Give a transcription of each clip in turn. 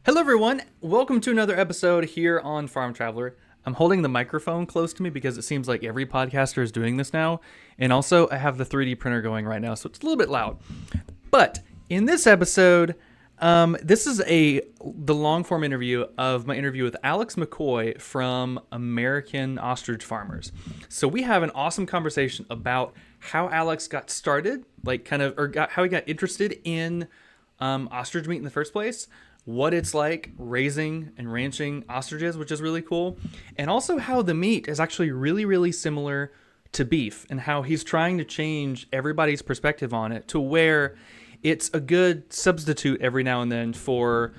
Hello, everyone. Welcome to another episode here on Farm Traveler. I'm holding the microphone close to me because it seems like every podcaster is doing this now. And also, I have the 3D printer going right now, so it's a little bit loud. But in this episode, this is the long form interview of my interview with Alex McCoy from American Ostrich Farmers. So we have an awesome conversation about how Alex got started, how he got interested in ostrich meat in the first place, what it's like raising and ranching ostriches, which is really cool, and also how the meat is actually really, really similar to beef and how he's trying to change everybody's perspective on it to where it's a good substitute every now and then for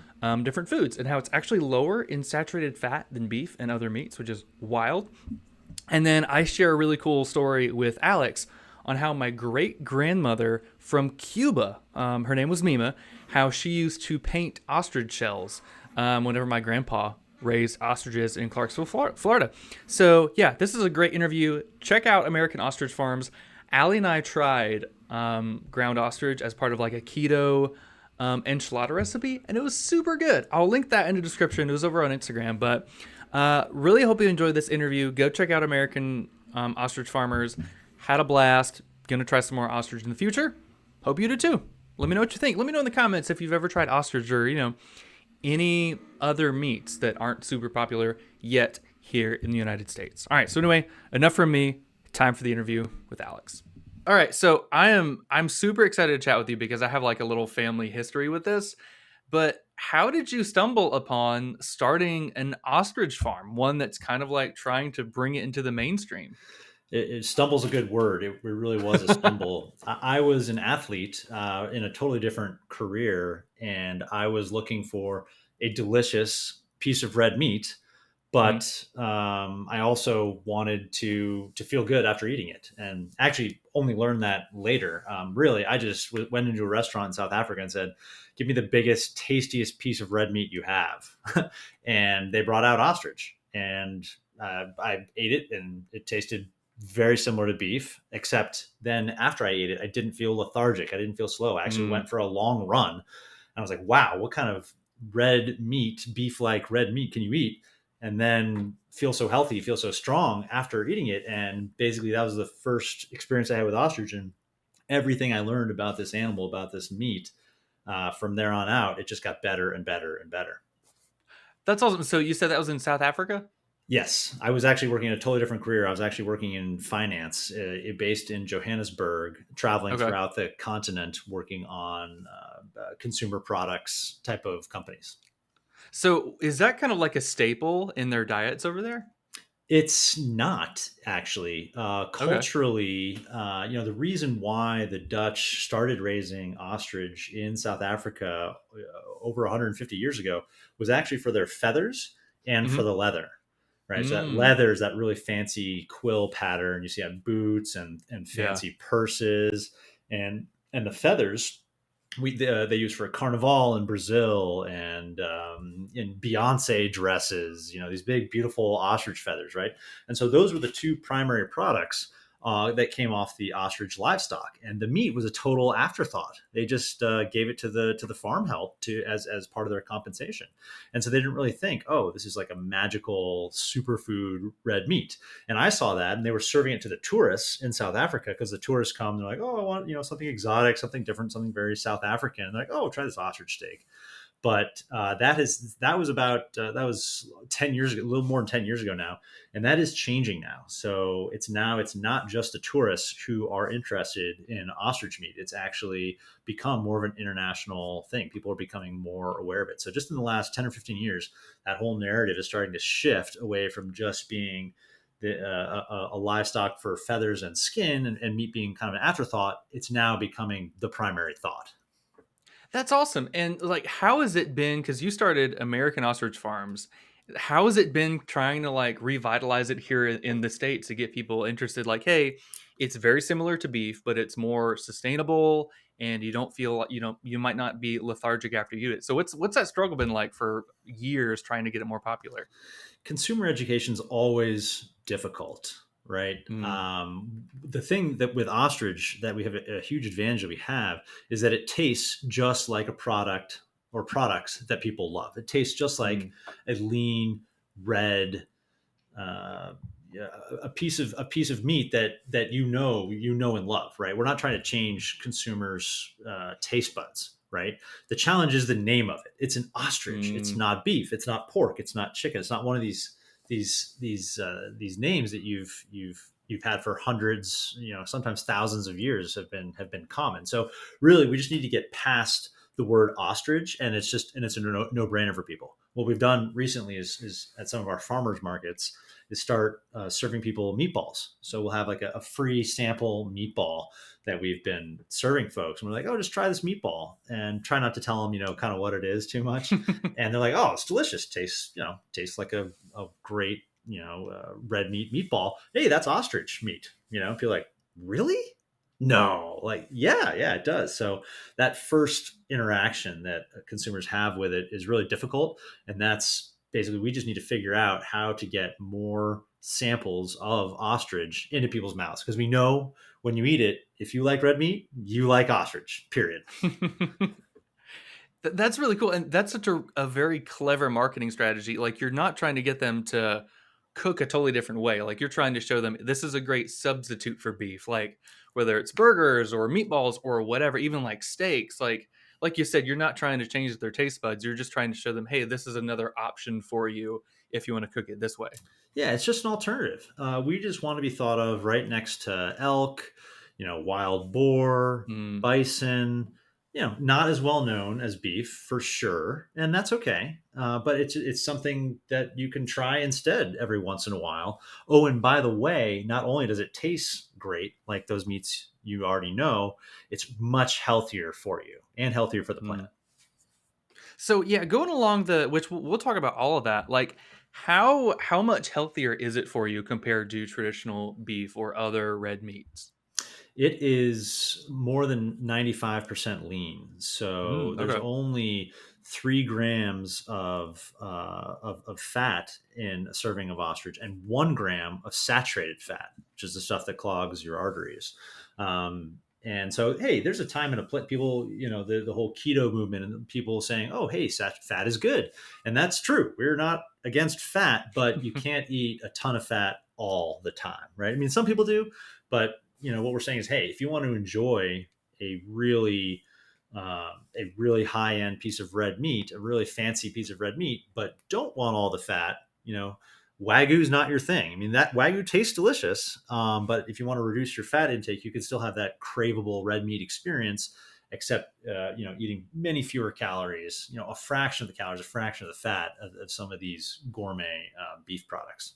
different foods, and how it's actually lower in saturated fat than beef and other meats, which is wild. And then I share a really cool story with Alex on how my great grandmother from Cuba, her name was Mima, how she used to paint ostrich shells whenever my grandpa raised ostriches in Clarksville, Florida. So yeah, this is a great interview. Check out American Ostrich Farms. Allie and I tried ground ostrich as part of like a keto enchilada recipe, and it was super good. I'll link that in the description. It was over on Instagram, but really hope you enjoyed this interview. Go check out American Ostrich Farmers. Had a blast. Gonna try some more ostrich in the future. Hope you do too. Let me know what you think. Let me know in the comments if you've ever tried ostrich or, any other meats that aren't super popular yet here in the United States. All right, so anyway, enough from me. Time for the interview with Alex. All right, so I'm super excited to chat with you because I have like a little family history with this. But how did you stumble upon starting an ostrich farm, one that's kind of like trying to bring it into the mainstream? Stumble's a good word. It really was a stumble. I was an athlete in a totally different career, and I was looking for a delicious piece of red meat, Mm, but I also wanted to feel good after eating it. And actually, only learned that later. Really, I just went into a restaurant in South Africa and said, "Give me the biggest, tastiest piece of red meat you have," and they brought out ostrich, and I ate it, and it tasted very similar to beef, except then after I ate it, I didn't feel lethargic. I didn't feel slow. I actually mm. went for a long run. And I was like, wow, what kind of red meat, beef like red meat can you eat? And then feel so healthy, feel so strong after eating it. And basically, that was the first experience I had with ostrich. And everything I learned about this animal, about this meat, from there on out, it just got better and better and better. That's awesome. So you said that was in South Africa? Yes, I was actually working in a totally different career. I was actually working in finance, based in Johannesburg, traveling Okay. throughout the continent, working on consumer products type of companies. So is that kind of like a staple in their diets over there? It's not actually Okay. culturally. The reason why the Dutch started raising ostrich in South Africa over 150 years ago was actually for their feathers and for Mm-hmm. the leather. Right, so that Mm. leather is that really fancy quill pattern you see on boots and Yeah. fancy purses, and the feathers they use for Carnival in Brazil, and in Beyonce dresses, these big, beautiful ostrich feathers, right? And so those were the two primary products that came off the ostrich livestock, and the meat was a total afterthought. They just gave it to the farm help to as part of their compensation, and so they didn't really think, oh, this is like a magical superfood red meat. And I saw that, and they were serving it to the tourists in South Africa because the tourists come, they're like, oh, I want something exotic, something different, something very South African. And they're like, oh, try this ostrich steak. But that was 10 years ago, a little more than 10 years ago now, and that is changing now. So it's not just the tourists who are interested in ostrich meat. It's actually become more of an international thing. People are becoming more aware of it. So just in the last 10 or 15 years, that whole narrative is starting to shift away from just being a livestock for feathers and skin, and meat being kind of an afterthought. It's now becoming the primary thought. That's awesome. And like, how has it been? Because you started American Ostrich Farms. How has it been trying to like revitalize it here in the States to get people interested? Like, hey, it's very similar to beef, but it's more sustainable and you don't feel like, you might not be lethargic after you eat it. So what's that struggle been like for years trying to get it more popular? Consumer education is always difficult, right? Mm, The thing that with ostrich that we have a huge advantage that we have is that it tastes just like a product or products that people love. It tastes just like Mm. a lean red, uh, yeah, a piece of meat that you know and love, right? We're not trying to change consumers' taste buds, right? The challenge is the name of it. It's an ostrich. It's Mm. not beef. It's not pork. It's not chicken. It's not one of these names that you've had for hundreds, sometimes thousands of years have been common. So really, we just need to get past the word ostrich, and it's a no brainer for people. What we've done recently is at some of our farmers markets is start serving people meatballs. So we'll have like a free sample meatball that we've been serving folks, and we're like, oh, just try this meatball, and try not to tell them, kind of what it is too much. And they're like, oh, it's delicious. Tastes like a great, red meat meatball. Hey, that's ostrich meat. Feel like, really? No, like, yeah, it does. So that first interaction that consumers have with it is really difficult. And that's basically, we just need to figure out how to get more samples of ostrich into people's mouths. Because we know when you eat it, if you like red meat, you like ostrich, period. That's really cool. And that's such a very clever marketing strategy. Like, you're not trying to get them to cook a totally different way. Like, you're trying to show them this is a great substitute for beef. Like, whether it's burgers or meatballs or whatever, even like steaks, like you said, you're not trying to change their taste buds. You're just trying to show them, hey, this is another option for you if you want to cook it this way. Yeah, it's just an alternative. We just want to be thought of right next to elk, wild boar, Mm. bison. Not as well known as beef for sure, and that's okay. But it's something that you can try instead every once in a while. Oh, and by the way, not only does it taste great like those meats you already know, it's much healthier for you and healthier for the Mm. planet. So yeah, going along the which we'll talk about all of that. Like, how much healthier is it for you compared to traditional beef or other red meats? It is more than 95% lean. So Mm, there's okay. only 3 grams of fat in a serving of ostrich and 1 gram of saturated fat, which is the stuff that clogs your arteries. And so, hey, there's a time and a place. People, the whole keto movement and people saying, oh, hey, fat is good. And that's true. We're not against fat, but you can't eat a ton of fat all the time, right? I mean, some people do, but what we're saying is, hey, if you want to enjoy a really high end piece of red meat, a really fancy piece of red meat, but don't want all the fat, Wagyu's not your thing. I mean, that Wagyu tastes delicious, but if you want to reduce your fat intake, you can still have that craveable red meat experience, except eating many fewer calories, a fraction of the calories, a fraction of the fat of some of these gourmet beef products.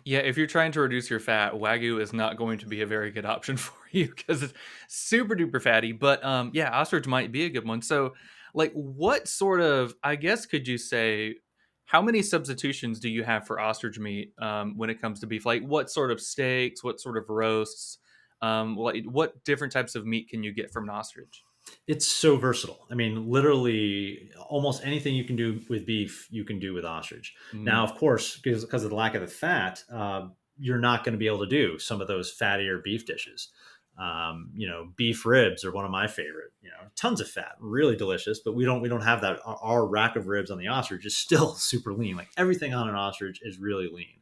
Yeah, if you're trying to reduce your fat, Wagyu is not going to be a very good option for you because it's super duper fatty. But yeah, ostrich might be a good one. So, like, what sort of, I guess, could you say, how many substitutions do you have for ostrich meat when it comes to beef? Like, what sort of steaks, what sort of roasts, what different types of meat can you get from an ostrich? It's so versatile. I mean, literally almost anything you can do with beef, you can do with ostrich. Now, Mm, of course, because of the lack of the fat, you're not going to be able to do some of those fattier beef dishes. Beef ribs are one of my favorite. Tons of fat, really delicious, but we don't have that. Our rack of ribs on the ostrich is still super lean. Like everything on an ostrich is really lean.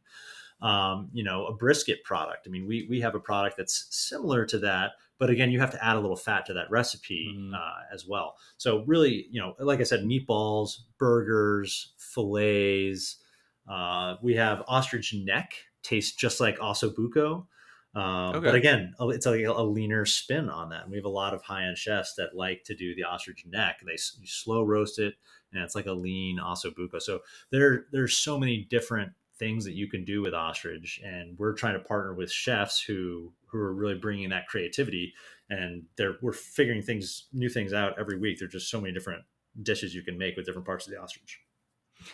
A brisket product. I mean, we have a product that's similar to that, but again, you have to add a little fat to that recipe mm, as well. So really, like I said, meatballs, burgers, fillets. We have ostrich neck, tastes just like ossobuco. But okay. again, it's like a leaner spin on that. And we have a lot of high end chefs that like to do the ostrich neck. You slow roast it, and it's like a lean ossobuco. So there's so many different things that you can do with ostrich, and we're trying to partner with chefs who are really bringing that creativity, and we're figuring new things out every week. There's just so many different dishes you can make with different parts of the ostrich.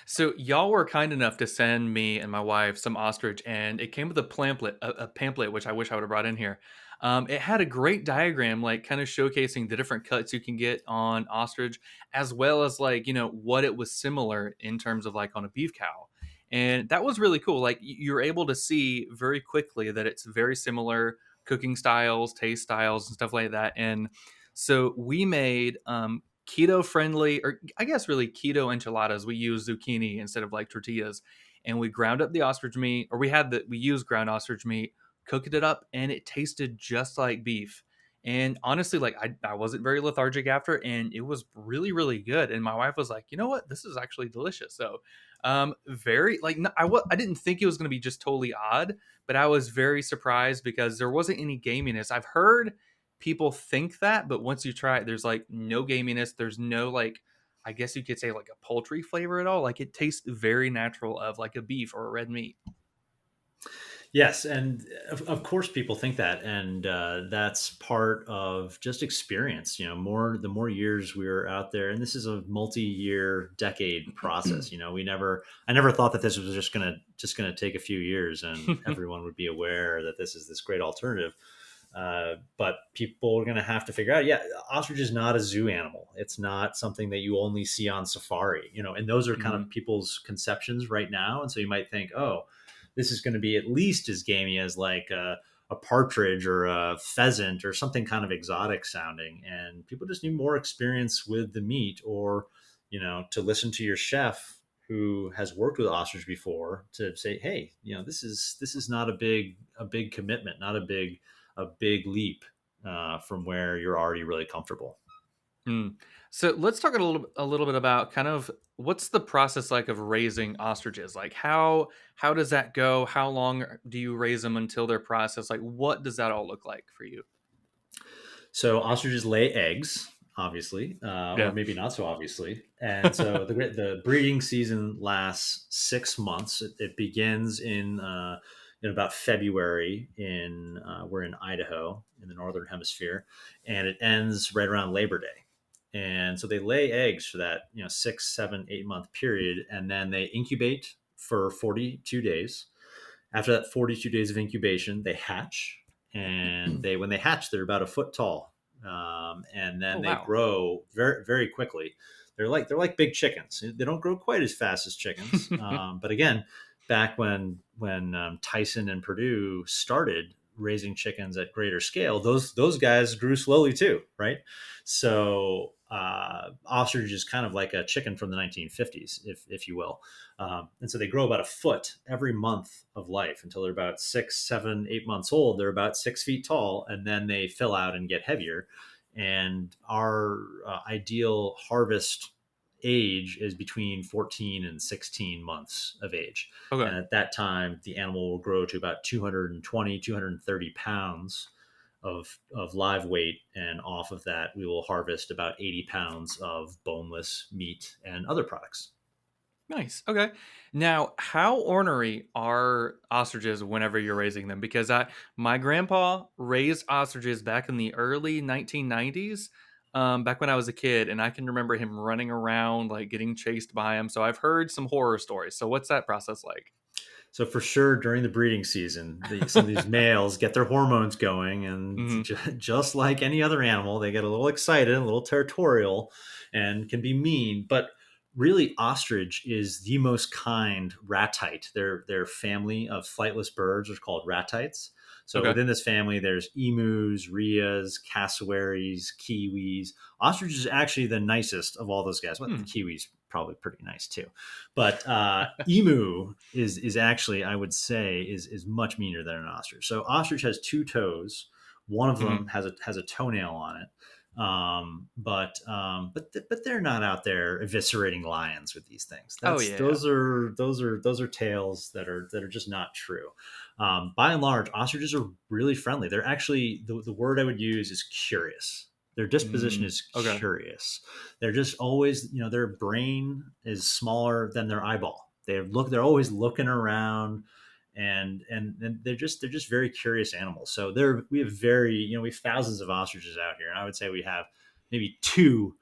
So y'all were kind enough to send me and my wife some ostrich, and it came with a pamphlet which I wish I would have brought in here. It had a great diagram, like kind of showcasing the different cuts you can get on ostrich, as well as like what it was similar in terms of like on a beef cow, and that was really cool. Like you're able to see very quickly that it's very similar cooking styles, taste styles, and stuff like that. And so we made keto friendly, or I guess really keto enchiladas. We use zucchini instead of like tortillas, and we ground up the ostrich meat, or we used ground ostrich meat, cooked it up, and it tasted just like beef. And honestly, like I wasn't very lethargic after, and it was really, really good. And my wife was like, you know what, this is actually delicious. So, very like I didn't think it was going to be just totally odd, but I was very surprised because there wasn't any gaminess. I've heard people think that, but once you try it, there's like no gaminess. There's no like, I guess you could say like a poultry flavor at all. Like it tastes very natural of like a beef or a red meat. Yes, and of course people think that, and that's part of just experience. More the more years we were out there, and this is a multi-year, decade process. I never thought that this was just gonna take a few years, and everyone would be aware that this is this great alternative. But people are going to have to figure out, yeah, ostrich is not a zoo animal. It's not something that you only see on safari, and those are kind Mhm. of people's conceptions right now. And so you might think, oh, this is going to be at least as gamey as like a partridge or a pheasant or something kind of exotic sounding. And people just need more experience with the meat, or, to listen to your chef who has worked with ostrich before to say, hey, this is not a big commitment, not a big leap from where you're already really comfortable. Mm. So let's talk a little bit about kind of what's the process like of raising ostriches. Like how does that go? How long do you raise them until they're processed? Like what does that all look like for you? So ostriches lay eggs, obviously, or Yeah. maybe not so obviously. And so the breeding season lasts 6 months. It begins in about February. We're in Idaho in the northern hemisphere, and it ends right around Labor Day. And so they lay eggs for that 6, 7, 8 month period, and then they incubate for 42 days. After that 42 days of incubation, they hatch, and when they hatch, they're about a foot tall, and Oh then they wow. grow very very quickly. They're like big chickens. They don't grow quite as fast as chickens, but again, back when Tyson and Purdue started raising chickens at greater scale, those guys grew slowly too, right? So ostrich is kind of like a chicken from the 1950s, if you will. And so they grow about a foot every month of life until they're about 6, 7, 8 months old. They're about 6 feet tall, and then they fill out and get heavier. And our ideal harvest age is between 14 and 16 months of age. And Okay. at that time, the animal will grow to about 220, 230 pounds of live weight. And off of that, we will harvest about 80 pounds of boneless meat and other products. Nice. Okay. Now, how ornery are ostriches whenever you're raising them? Because my grandpa raised ostriches back in the early 1990s, back when I was a kid, and I can remember him running around like getting chased by him. So I've heard some horror stories. So what's that process like? So for sure, during the breeding season, some of these males get their hormones going, and Hmm. just like any other animal, they get a little excited, a little territorial, and can be mean. But really, ostrich is the most kind ratite. Their family of flightless birds are called ratites. So Okay. within this family, there's emus, rheas, cassowaries, kiwis. Ostrich is actually the nicest of all those guys. Well, the Hmm. kiwis probably pretty nice too, but emu is actually, I would say, is much meaner than an ostrich. So ostrich has two toes. One of them Hmm. has a toenail on it. But they're not out there eviscerating lions with these things. Oh That's yeah. those are tales that are just not true. By and large, ostriches are really friendly. They're actually, the word I would use is curious. Their disposition Mm, is okay. curious. They're just always, their brain is smaller than their eyeball. They're always looking around, and they're just very curious animals. So we have we have thousands of ostriches out here, and I would say we have maybe two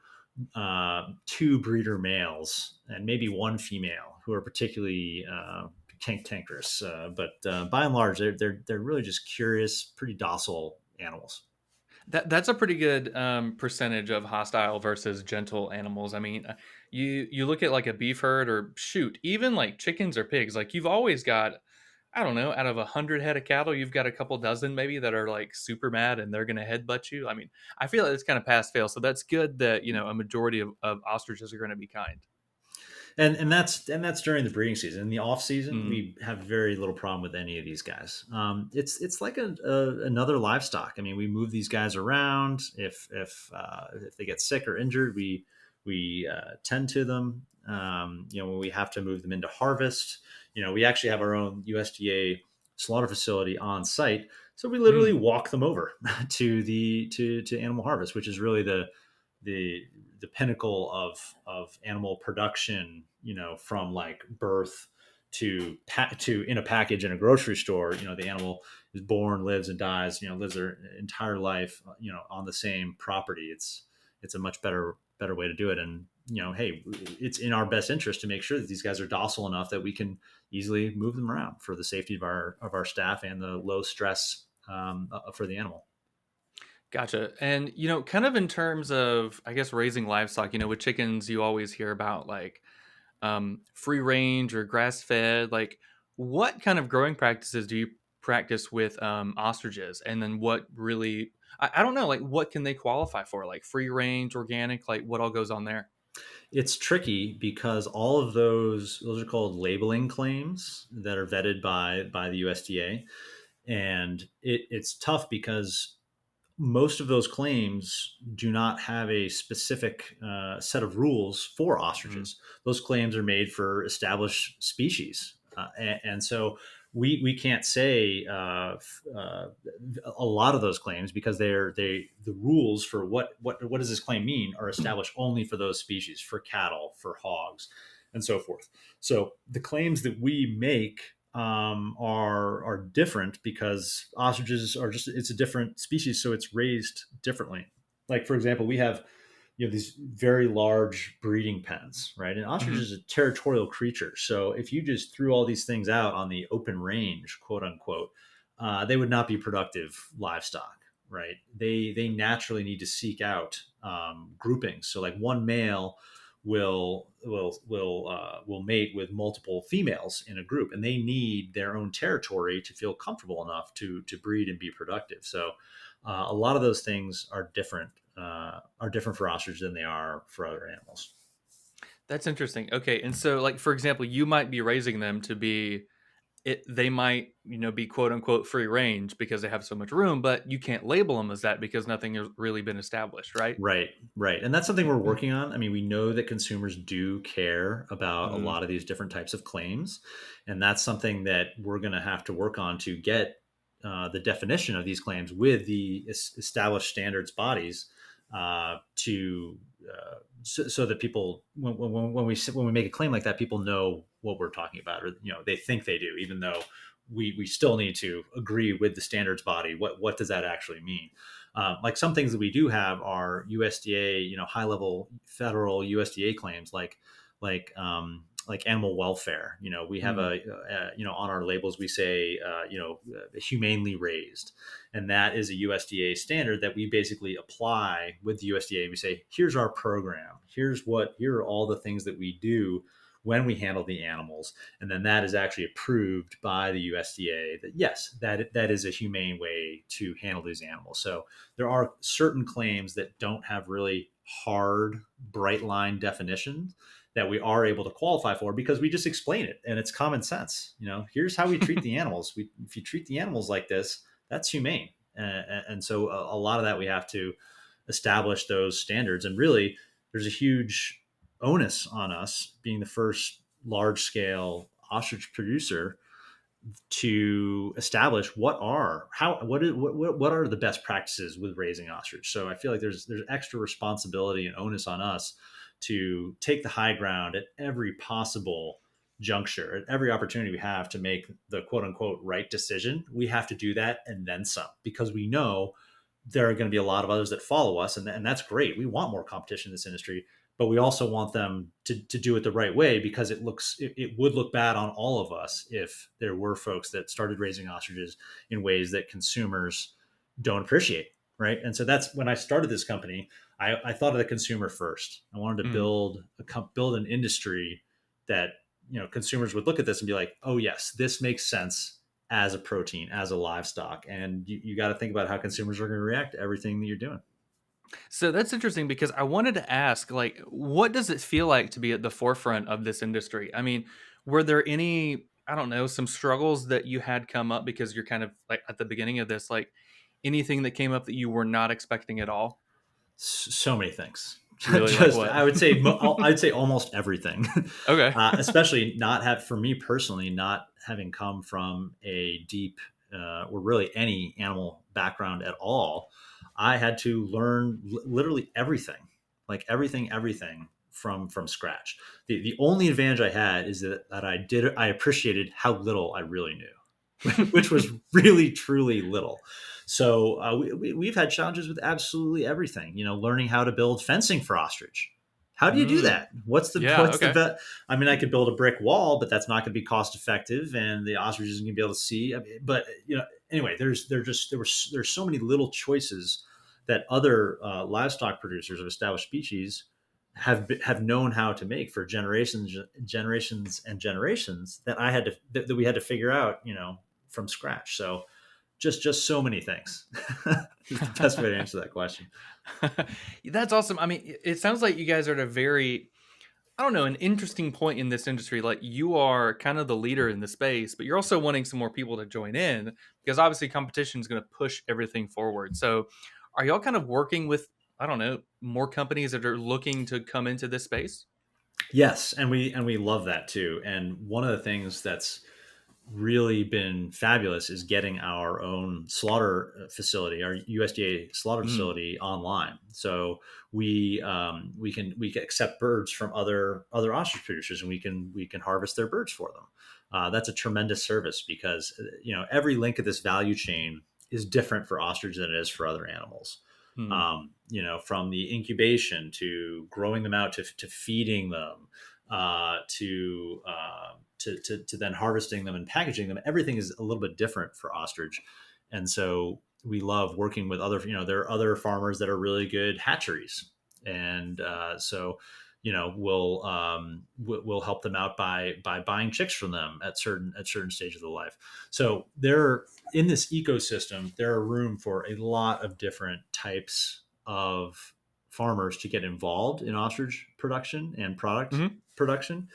breeder males and maybe one female who are particularly cantankerous. But by and large, they're really just curious, pretty docile animals. That's a pretty good percentage of hostile versus gentle animals. I mean, you look at like a beef herd, or shoot, even like chickens or pigs. Like you've always got, I don't know, out of 100 head of cattle, you've got a couple dozen maybe that are like super mad and they're going to headbutt you. I mean, I feel like it's kind of pass fail. So that's good that, a majority of ostriches are going to be kind. And that's during the breeding season. In the off season, Mm, we have very little problem with any of these guys. It's like another livestock. I mean, we move these guys around. If they get sick or injured, we tend to them. When we have to move them into harvest, we actually have our own USDA slaughter facility on site, so we literally mm, walk them over to animal harvest, which is really the the pinnacle of animal production, from like birth to in a package in a grocery store. The animal is born, lives and dies, lives their entire life, on the same property. It's a much better way to do it. And hey, it's in our best interest to make sure that these guys are docile enough that we can easily move them around for the safety of our staff and the low stress, for the animal. gotcha. And, kind of in terms of, I guess, raising livestock, with chickens, you always hear about like free range or grass fed. Like, what kind of growing practices do you practice with ostriches? And then what really, I don't know, like, what can they qualify for? Like free range, organic, like what all goes on there? It's tricky because all of those are called labeling claims that are vetted by the USDA, and it's tough because most of those claims do not have a specific set of rules for Mm, ostriches. Those claims are made for established species, and so we can't say a lot of those claims because the rules for what does this claim mean are established only for those species, for cattle, for hogs, and so forth. So the claims that we make are different because ostriches are just, it's a different species, so it's raised differently. Like for example, we have these very large breeding pens, right? And ostrich mhm. is a territorial creature, so if you just threw all these things out on the open range, quote unquote, they would not be productive livestock, right? They naturally need to seek out groupings. So like one male will mate with multiple females in a group, and they need their own territory to feel comfortable enough to breed and be productive. So a lot of those things are different for ostriches than they are for other animals. That's interesting. Okay, and so like for example, you might be raising them to be they might, be quote unquote free range because they have so much room, but you can't label them as that because nothing has really been established, right? Right, right. And that's something we're working on. I mean, we know that consumers do care about a Mm, lot of these different types of claims. And that's something that we're going to have to work on to get the definition of these claims with the established standards bodies, so that people, when we make a claim like that, people know what we're talking about, or they think they do, even though we still need to agree with the standards body. What does that actually mean? Like some things that we do have are USDA, high level federal USDA claims, like animal welfare. We have mm. on our labels we say, humanely raised, and that is a USDA standard that we basically apply with the USDA. We say, here's our program, here are all the things that we do when we handle the animals, and then that is actually approved by the USDA that yes, that is a humane way to handle these animals. So there are certain claims that don't have really hard, bright line definitions that we are able to qualify for because we just explain it and it's common sense. Here's how we treat the animals. If you treat the animals like this, that's humane. And so a lot of that we have to establish those standards. And really, there's a huge onus on us being the first large scale ostrich producer to establish what are the best practices with raising ostrich. So I feel like there's extra responsibility and onus on us to take the high ground at every possible juncture, at every opportunity we have to make the quote unquote right decision. We have to do that and then some, because we know there are going to be a lot of others that follow us, and that's great. We want more competition in this industry, but we also want them to do it the right way, because it would look bad on all of us if there were folks that started raising ostriches in ways that consumers don't appreciate, right? And so that's when I started this company. I thought of the consumer first. I wanted to Mm. build an industry that consumers would look at this and be like, oh yes, this makes sense. as a protein, as a livestock. And you got to think about how consumers are going to react to everything that you're doing. So that's interesting because I wanted to ask, like, what does it feel like to be at the forefront of this industry? I mean, were there any, I don't know, some struggles that you had come up because you're kind of like at the beginning of this, like anything that came up that you were not expecting at all? So many things. Really, like Just what? I'd say almost everything. Okay. Especially not have for me personally, not having come from a deep or really any animal background at all. I had to learn literally everything, like everything from scratch. The only advantage I had is that I appreciated how little I really knew, which was really truly little. So we've had challenges with absolutely everything. Learning how to build fencing for ostrich. How do you do Mm, that? What's the yeah. what's the Okay. bet? I mean, I could build a brick wall, but that's not going to be cost effective, and the ostrich isn't going to be able to see. I mean, but anyway, there's so many little choices that other livestock producers of established species have known how to make for generations that that we had to figure out, from scratch. So just so many things is the best way to answer that question. That's awesome. I mean, it sounds like you guys are at a very, I don't know, an interesting point in this industry. Like you are kind of the leader in the space, but you're also wanting some more people to join in because obviously competition is going to push everything forward. So, are y'all kind of working with, I don't know, more companies that are looking to come into this space? Yes, and we love that too. And one of the things that's really been fabulous is getting our own slaughter facility, our USDA slaughter Mm, facility online. So we can accept birds from other ostrich producers, and we can harvest their birds for them. That's a tremendous service because every link of this value chain is different for ostrich than it is for other animals. mm, From the incubation to growing them out to feeding them to then harvesting them and packaging them. Everything is a little bit different for ostrich, and so we love working with other. There are other farmers that are really good hatcheries, and so we'll help them out by buying chicks from them at certain stages of the life. So there in this ecosystem, there are room for a lot of different types of farmers to get involved in ostrich production and product hmm production.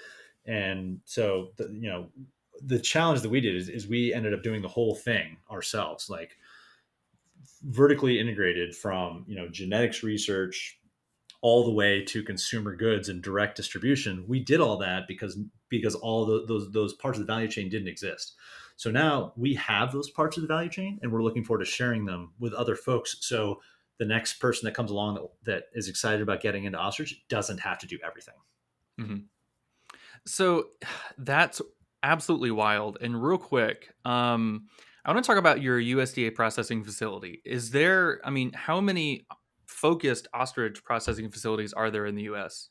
And so the challenge that we did is we ended up doing the whole thing ourselves, like vertically integrated from genetics research all the way to consumer goods and direct distribution. We did all that because all those parts of the value chain didn't exist. So now we have those parts of the value chain, and we're looking forward to sharing them with other folks. So the next person that comes along that is excited about getting into ostrich doesn't have to do everything. hmm So that's absolutely wild. And real quick, I want to talk about your USDA processing facility. Is there, I mean, how many focused ostrich processing facilities are there in the US?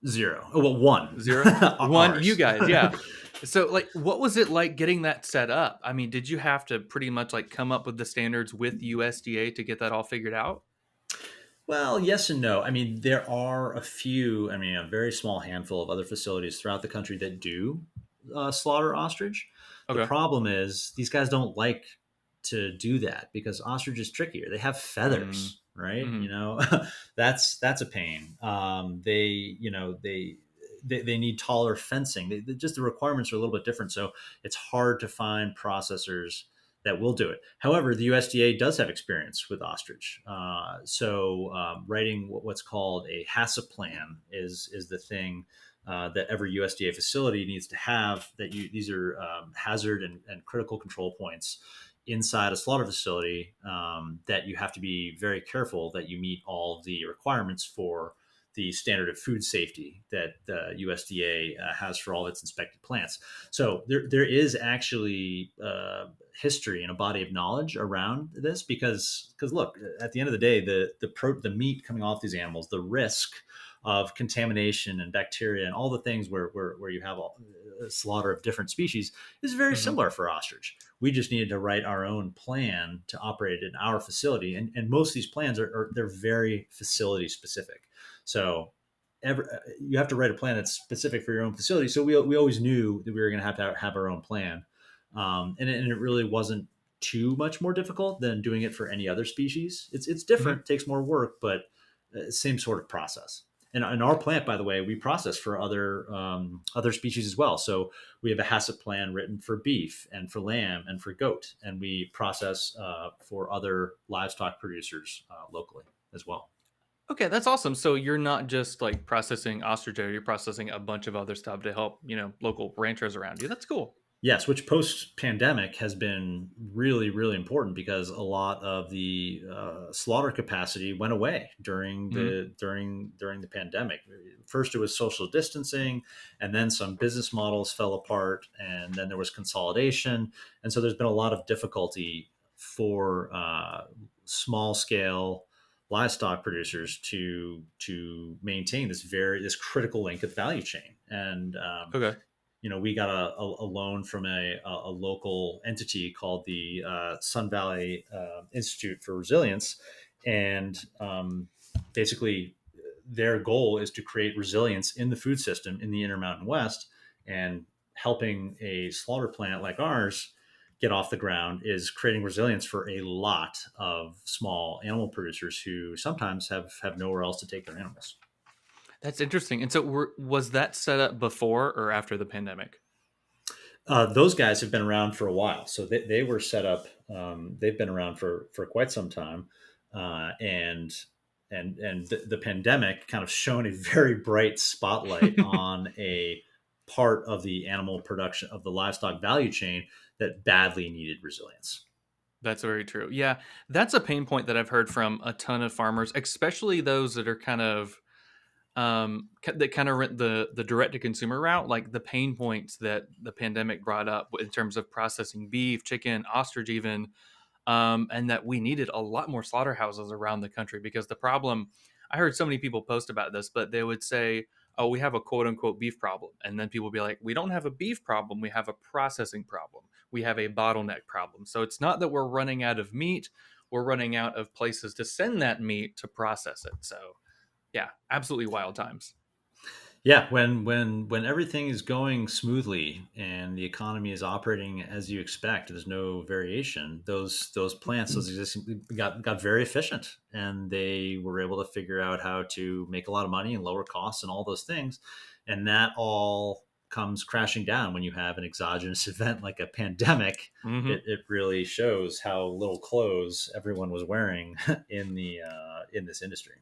Zero. Oh, well, one. Zero? One, you Ours. guys, yeah. So, like, what was it like getting that set up? I mean, did you have to pretty much like come up with the standards with USDA to get that all figured out? Well, yes and no. I mean, there are a very small handful of other facilities throughout the country that do slaughter ostrich. The Okay. problem is these guys don't like to do that because ostrich is trickier. They have Mm, feathers, right? hmm That's a pain. They need taller fencing. Just the requirements are a little bit different, so it's hard to find processors that will do it. However, the USDA does have experience with ostrich. Writing what's called a HACCP plan is the thing that every USDA facility needs to have. These are hazard and critical control points inside a slaughter facility that you have to be very careful that you meet all of the requirements for the standard of food safety that the USDA has for all its inspected plants. So there is actually history and a body of knowledge around this because look, at the end of the day, the meat coming off these animals, the risk of contamination and bacteria and all the things where you have a slaughter of different species is very hmm similar for ostrich. We just needed to write our own plan to operate in our facility, and most of these plans they're very facility specific. So you have to write a plan that's specific for your own facility. So we always knew that we were going to have our own plan. And it really wasn't too much more difficult than doing it for any other species. It's Hmm. different, takes more work, but same sort of process. And in our plant, by the way, we process for other species as well. So we have a HACCP plan written for beef and for lamb and for goat, and we process for other livestock producers locally as well. Okay, that's awesome. So you're not just like processing ostrich, you're processing a bunch of other stuff to help, local ranchers around you. That's cool. Yes, which post pandemic has been really, really important because a lot of the slaughter capacity went away Hmm. during the pandemic. First, it was social distancing, and then some business models fell apart, and then there was consolidation, and so there's been a lot of difficulty for small scale livestock producers to maintain this critical link of the value chain. And Okay. we got a loan from a local entity called the Sun Valley Institute for Resilience, and basically their goal is to create resilience in the food system in the Intermountain West, and helping a slaughter plant like ours get off the ground is creating resilience for a lot of small animal producers who sometimes have nowhere else to take their animals. That's interesting. And so was that set up before or after the pandemic? Those guys have been around for a while, so they were set up. They've been around for quite some time, and the pandemic kind of shone a very bright spotlight on a part of the animal production of the livestock value chain that badly needed resilience. That's very true. Yeah, that's a pain point that I've heard from a ton of farmers, especially those that are kind of that kind of rent the direct to consumer route, like the pain points that the pandemic brought up in terms of processing beef, chicken, ostrich, even, and that we needed a lot more slaughterhouses around the country because the problem. I heard so many people post about this, but they would say, "Oh, we have a quote unquote beef problem," and then people would be like, "We don't have a beef problem. We have a processing problem. We have a bottleneck problem." So it's not that we're running out of meat; we're running out of places to send that meat to process it. So yeah, absolutely wild times. Yeah, when everything is going smoothly and the economy is operating as you expect, there's no variation. Those plants, those existing, got very efficient, and they were able to figure out how to make a lot of money and lower costs and all those things, and that all comes crashing down when you have an exogenous event like a pandemic. Hmm. It really shows how little clothes everyone was wearing in this industry.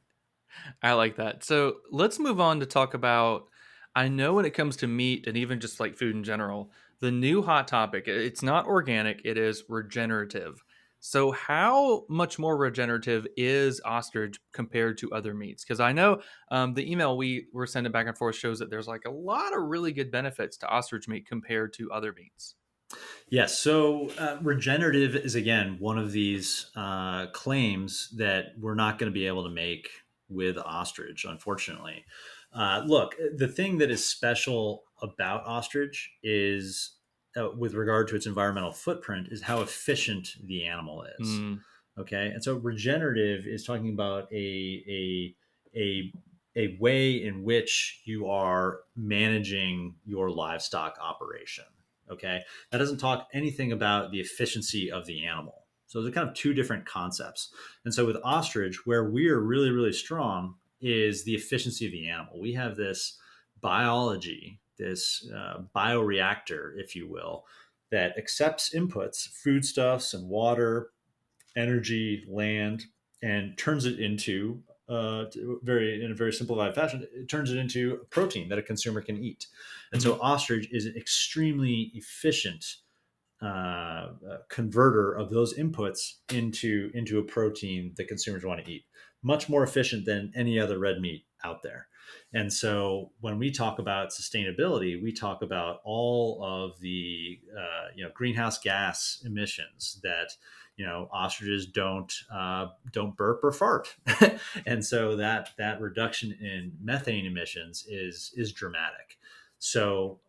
I like that. So let's move on to talk about. I know when it comes to meat and even just like food in general, the new hot topic, it's not organic, it is regenerative. So, how much more regenerative is ostrich compared to other meats? Because I know the email we were sending back and forth shows that there's like a lot of really good benefits to ostrich meat compared to other meats. Yes. So regenerative is again one of these claims that we're not going to be able to make with ostrich, unfortunately. Look, the thing that is special about ostrich is, with regard to its environmental footprint, is how efficient the animal is. Mm, Okay, and so regenerative is talking about a a way in which you are managing your livestock operation. Okay, that doesn't talk anything about the efficiency of the animal. So they're kind of two different concepts. And so with ostrich, where we're really, really strong is the efficiency of the animal. We have this biology, this bioreactor, if you will, that accepts inputs, foodstuffs and water, energy, land, and turns it into very in a very simplified fashion. It turns it into a protein that a consumer can eat. And so mhm. ostrich is an extremely efficient converter of those inputs into a protein that consumers want to eat. Much more efficient than any other red meat out there. And so when we talk about sustainability, we talk about all of the greenhouse gas emissions that ostriches don't burp or fart, and so that reduction in methane emissions is dramatic. So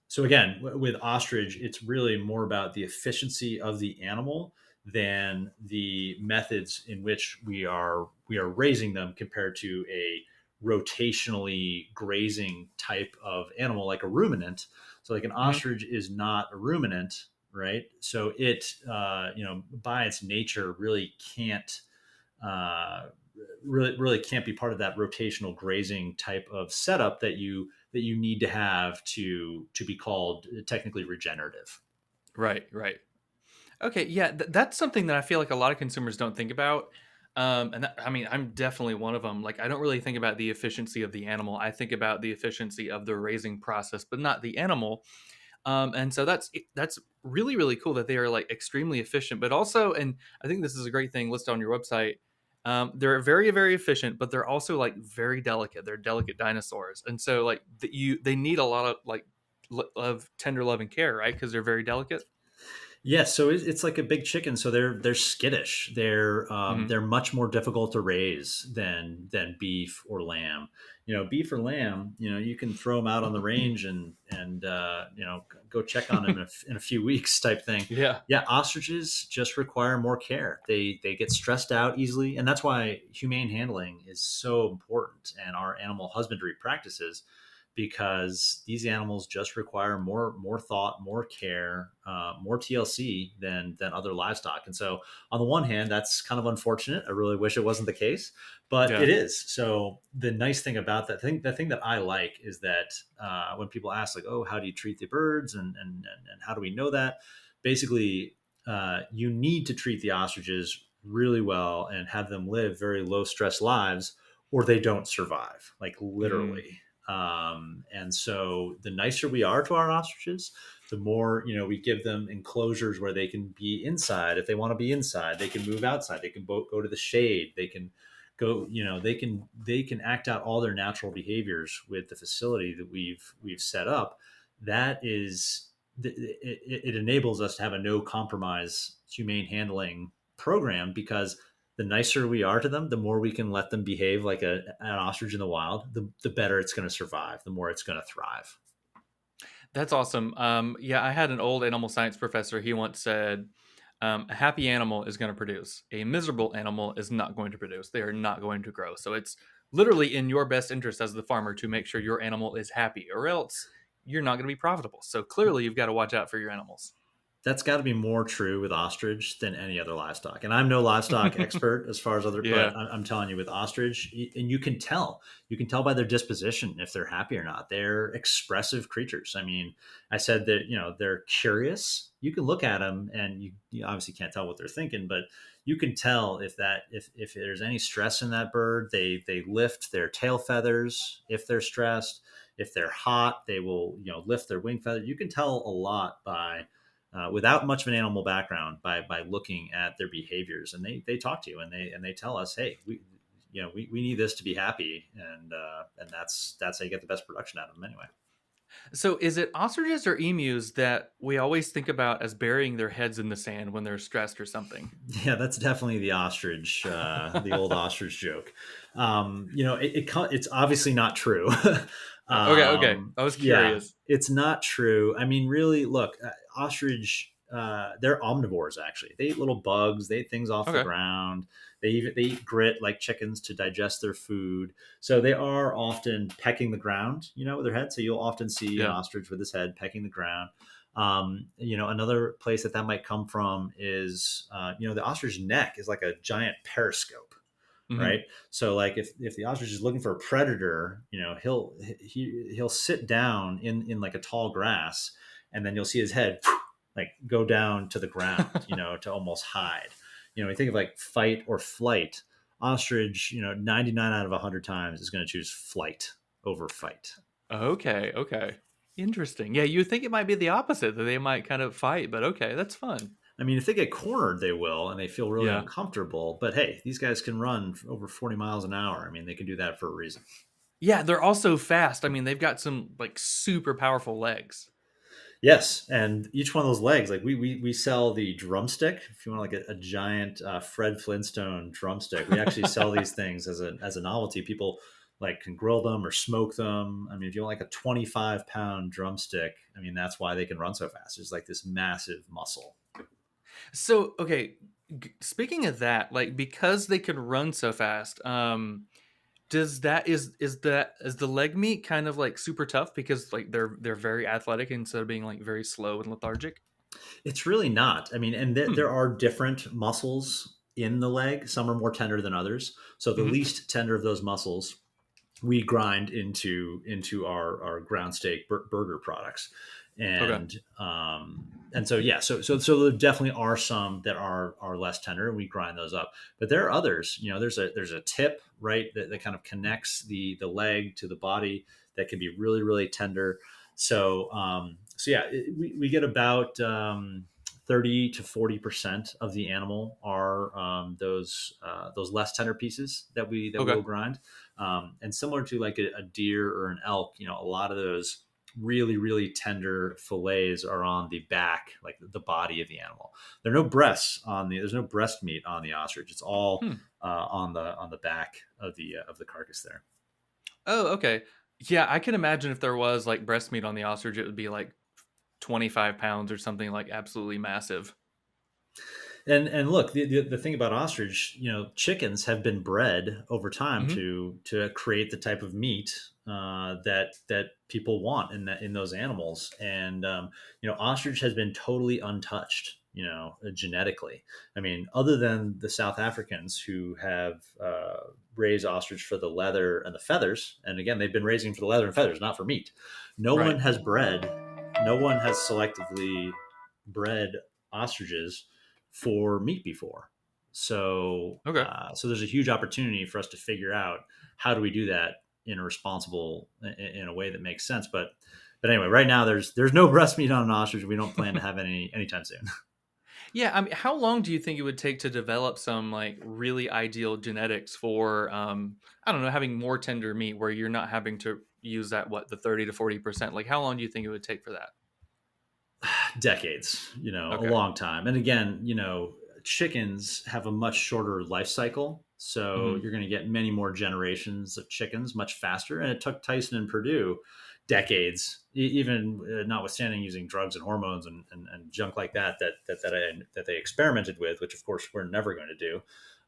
so again, with ostrich, it's really more about the efficiency of the animal than the methods in which we are raising them compared to a rotationally grazing type of animal, like a ruminant. So like an Hmm. ostrich is not a ruminant, right? So it, by its nature, uh, really can't be part of that rotational grazing type of setup that you need to have to be called technically regenerative. Right, right. Okay, yeah, that's something that I feel like a lot of consumers don't think about. I mean, I'm definitely one of them. Like, I don't really think about the efficiency of the animal. I think about the efficiency of the raising process, but not the animal. And so that's really really cool that they are like extremely efficient, but also, and I think this is a great thing listed on your website. They're very very efficient, but they're also like very delicate. They're delicate dinosaurs, and so like they need a lot of like of tender love and care, right? Because they're very delicate. Yeah, so it's like a big chicken. So they're skittish. Hmm. They're much more difficult to raise than beef or lamb. Beef or lamb. You can throw them out on the range and go check on them in a few weeks type thing. Yeah. Yeah, ostriches just require more care. They get stressed out easily, and that's why humane handling is so important, and our animal husbandry practices, because these animals just require more thought, more care, more TLC than other livestock. And so, on the one hand, that's kind of unfortunate. I really wish it wasn't the case, but Yeah. it is. So the nice thing about that thing, the thing that I like is that when people ask like, "Oh, how do you treat the birds?" and how do we know that? Basically, you need to treat the ostriches really well and have them live very low stress lives, or they don't survive. Like Mm. literally. And so the nicer we are to our ostriches, the more, we give them enclosures where they can be inside. If they want to be inside, they can move outside. They can go to the shade. They can go, they can act out all their natural behaviors with the facility that we've set up. That is, it enables us to have a no compromise humane handling program, because the nicer we are to them, the more we can let them behave like an ostrich in the wild, the better it's going to survive, the more it's going to thrive. That's awesome. Yeah, I had an old animal science professor. He once said, "A happy animal is going to produce. A miserable animal is not going to produce. They are not going to grow." So it's literally in your best interest as the farmer to make sure your animal is happy, or else you're not going to be profitable. So clearly, you've got to watch out for your animals. That's got to be more true with ostrich than any other livestock. And I'm no livestock expert as far as other, but Yeah. I'm telling you, with ostrich, and you can tell by their disposition if they're happy or not. They're expressive creatures. I mean, I said that, they're curious. You can look at them and you obviously can't tell what they're thinking, but you can tell if there's any stress in that bird. They lift their tail feathers if they're stressed. If they're hot, they will, lift their wing feathers. You can tell a lot by, without much of an animal background, by looking at their behaviors. And they talk to you, and they tell us, hey, we need this to be happy, and that's how you get the best production out of them anyway. So is it ostriches or emus that we always think about as burying their heads in the sand when they're stressed or something? Yeah, that's definitely the ostrich, the old ostrich joke. It's obviously not true. Okay, okay. I was Yeah, curious. it's not true. I mean, really, look, ostrich, they're omnivores. Actually, they eat little bugs. They eat things off the Okay. ground. They eat grit like chickens to digest their food. So they are often pecking the ground, with their head. So you'll often see an Yeah. ostrich with his head pecking the ground. Another place that might come from is, the ostrich neck is like a giant periscope, Hmm. right? So like if the ostrich is looking for a predator, he'll sit down in like a tall grass, and then you'll see his head like go down to the ground, to almost hide. You think of like fight or flight. Ostrich, 99 out of 100 times is going to choose flight over fight. Okay, okay. Interesting. Yeah, you think it might be the opposite, that they might kind of fight, but okay, that's fun. I mean, if they get cornered, they will, and they feel really Yeah. uncomfortable. But hey, these guys can run over 40 miles an hour. I mean, they can do that for a reason. Yeah, they're also fast. I mean, they've got some like super powerful legs. Yes, and each one of those legs, like we sell the drumstick. If you want like a giant Fred Flintstone drumstick, we actually sell these things as a novelty. People like can grill them or smoke them. I mean, if you want like a 25-pound drumstick, I mean that's why they can run so fast. It's like this massive muscle. So, okay, speaking of that, like because they can run so fast, Does that is the leg meat kind of like super tough because like they're very athletic instead of being like very slow and lethargic? It's really not. I mean, and Hmm. there are different muscles in the leg. Some are more tender than others. So the Hmm. least tender of those muscles we grind into our ground steak burger products, Okay. and so yeah, so there definitely are some that are less tender, and we grind those up. But there are others. You know, there's a tip, right, that kind of connects the leg to the body that can be really really tender. So yeah, we get about 30 to 40% of the animal are those less tender pieces that we Okay. will grind. And similar to like a deer or an elk, you know, a lot of those really really tender fillets are on the back, like the body of the animal. There's no breast meat on the ostrich. It's all Hmm. on the back of the carcass there. Oh, okay. Yeah, I can imagine if there was like breast meat on the ostrich, it would be like 25 pounds or something like absolutely massive. And look, the thing about ostrich, you know, chickens have been bred over time Hmm. to create the type of meat that people want in those animals. And you know, ostrich has been totally untouched, you know, genetically. I mean, other than the South Africans who have raised ostrich for the leather and the feathers, and again, they've been raising for the leather and feathers, not for meat. No Right. one has bred, no one has selectively bred ostriches for meat before. Okay. So there's a huge opportunity for us to figure out how do we do that in a way that makes sense. But anyway, right now there's no breast meat on an ostrich. We don't plan to have any anytime soon. Yeah, I mean, how long do you think it would take to develop some like really ideal genetics for I don't know, having more tender meat where you're not having to use that what the 30 to 40%? Like how long do you think it would take for that? Decades, you know, a Okay. long time. And again, you know, chickens have a much shorter life cycle. So Hmm. you're going to get many more generations of chickens much faster. And it took Tyson and Purdue decades, even notwithstanding using drugs and hormones and junk like that they experimented with, which of course we're never going to do.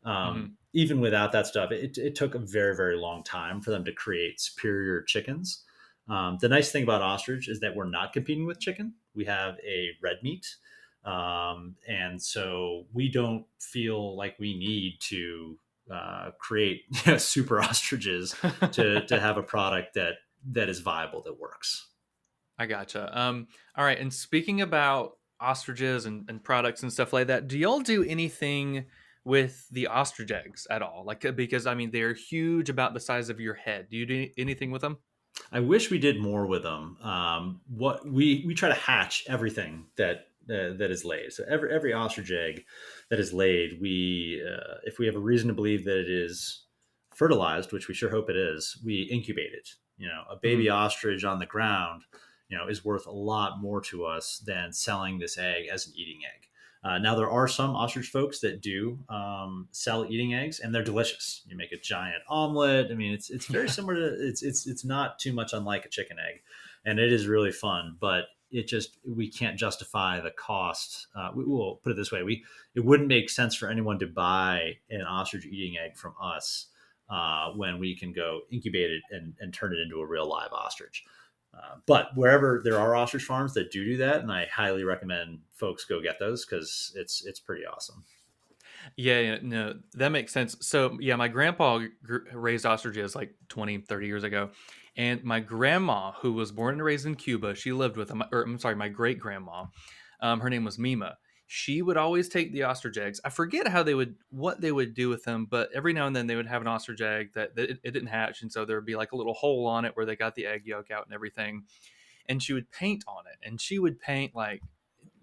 Hmm. Even without that stuff, it took a very, very long time for them to create superior chickens. The nice thing about ostrich is that we're not competing with chicken. We have a red meat. And so we don't feel like we need to create super ostriches to have a product that is viable, that works. I gotcha. All right. And speaking about ostriches and products and stuff like that, do y'all do anything with the ostrich eggs at all? Like, because I mean, they're huge, about the size of your head. Do you do anything with them? I wish we did more with them. What we try to hatch everything that is laid. So every ostrich egg that is laid, we if we have a reason to believe that it is fertilized, which we sure hope it is, we incubate it. You know, a baby Hmm. ostrich on the ground, you know, is worth a lot more to us than selling this egg as an eating egg. Now there are some ostrich folks that do sell eating eggs, and they're delicious. You make a giant omelet. I mean, it's very Yeah. similar to it's not too much unlike a chicken egg, and it is really fun. But it just we can't justify the cost. We will put it this way: it wouldn't make sense for anyone to buy an ostrich eating egg from us when we can go incubate it and turn it into a real live ostrich. But wherever there are ostrich farms that do that, and I highly recommend folks go get those because it's pretty awesome. Yeah, yeah, no, that makes sense. So, yeah, my grandpa raised ostriches like 20, 30 years ago. And my grandma, who was born and raised in Cuba, she lived with him, or I'm sorry, my great grandma, her name was Mima. She would always take the ostrich eggs. I forget what they would do with them, but every now and then they would have an ostrich egg that it didn't hatch. And so there would be like a little hole on it where they got the egg yolk out and everything. And she would paint on it. And she would paint like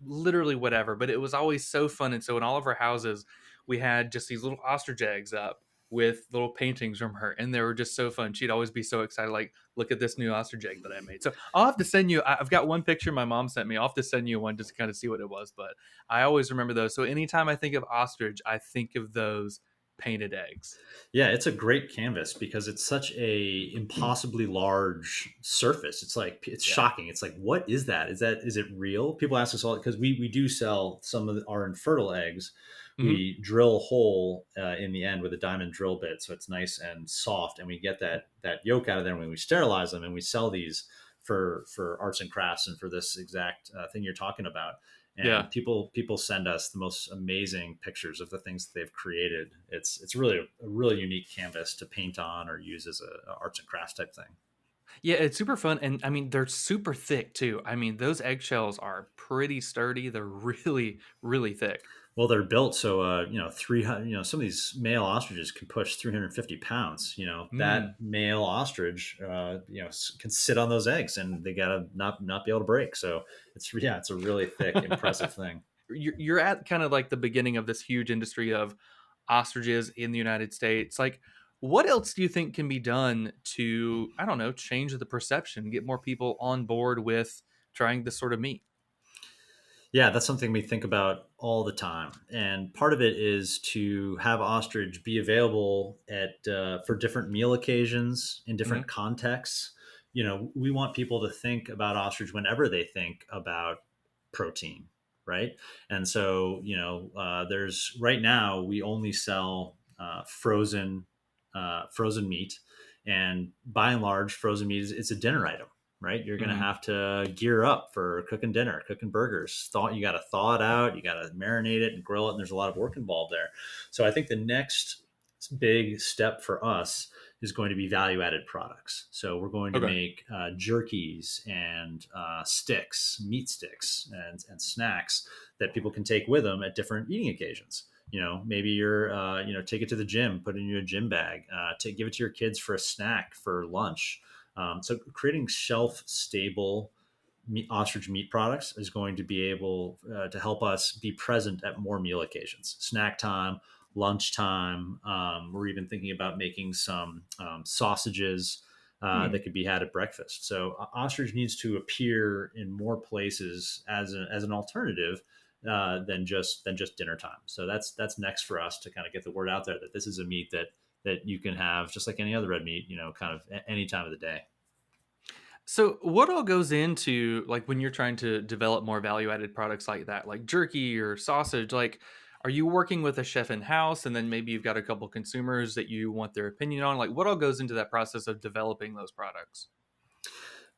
literally whatever, but it was always so fun. And so in all of our houses, we had just these little ostrich eggs up with little paintings from her, and they were just so fun. She'd always be so excited, like, look at this new ostrich egg that I made. So I'll have to send you, I've got one picture my mom sent me. I'll have to send you one just to kind of see what it was, but I always remember those. So anytime I think of ostrich, I think of those painted eggs. Yeah, it's a great canvas because it's such a impossibly large surface. It's like it's Yeah. shocking. It's like, what is that? Is it real? People ask us all because we do sell some of our infertile eggs, Hmm. We drill a hole in the end with a diamond drill bit, so it's nice and soft, and we get that yolk out of there when we sterilize them, and we sell these for arts and crafts and for this exact thing you're talking about. Yeah. And people send us the most amazing pictures of the things that they've created. It's really a really unique canvas to paint on or use as a arts and crafts type thing. Yeah, it's super fun, and I mean they're super thick too. I mean those eggshells are pretty sturdy. They're really, really thick. Well, they're built so 300. Some of these male ostriches can push 350 pounds. That Mm. male ostrich, can sit on those eggs, and they gotta not be able to break. So it's a really thick, impressive thing. You're at kind of like the beginning of this huge industry of ostriches in the United States. Like, what else do you think can be done to, I don't know, change the perception, get more people on board with trying this sort of meat? Yeah, that's something we think about all the time, and part of it is to have ostrich be available at for different meal occasions in Hmm. different contexts. We want people to think about ostrich whenever they think about protein, right? And so, there's right now we only sell frozen meat, and by and large, frozen meat is it's a dinner item, right? You're going to Hmm. have to gear up for cooking dinner, cooking burgers. You got to thaw it out, you got to marinate it and grill it, and there's a lot of work involved there. So I think the next big step for us is going to be value added products. So we're going to Okay. make jerkies and sticks, meat sticks, and snacks that people can take with them at different eating occasions. Maybe you're take it to the gym, put it in your gym bag, give it to your kids for a snack for lunch. So creating shelf stable ostrich meat products is going to be able to help us be present at more meal occasions, snack time, lunchtime. We're even thinking about making some sausages that Hmm. could be had at breakfast. So ostrich needs to appear in more places as an alternative than just dinner time. So that's next for us to kind of get the word out there that this is a meat that you can have just like any other red meat, kind of any time of the day. So, what all goes into like when you're trying to develop more value added products like that, like jerky or sausage? Like, are you working with a chef in house and then maybe you've got a couple consumers that you want their opinion on? Like, what all goes into that process of developing those products?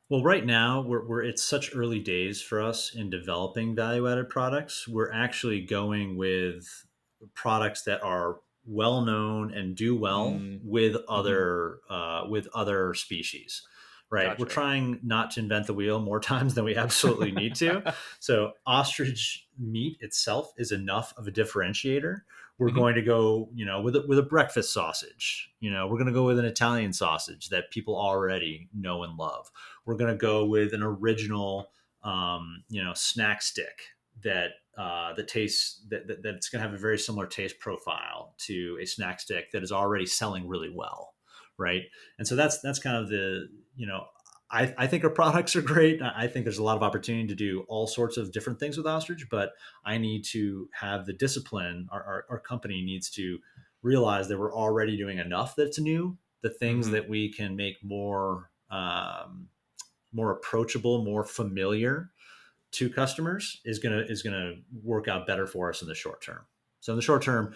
Well, right now we're it's such early days for us in developing value added products. We're actually going with products that are well known and do well Mm, with hmm. other species. Right, we're Gotcha. trying not to invent the wheel more times than we absolutely need to. So, ostrich meat itself is enough of a differentiator. We're Hmm. going to go, with a breakfast sausage. We're going to go with an Italian sausage that people already know and love. We're going to go with an original, snack stick that tastes that's going to have a very similar taste profile to a snack stick that is already selling really well, right? And so that's kind of I think our products are great. I think there's a lot of opportunity to do all sorts of different things with ostrich, but I need to have the discipline. Our company needs to realize that we're already doing enough that's new. The things Hmm. that we can make more approachable, more familiar to customers is gonna work out better for us in the short term. So in the short term,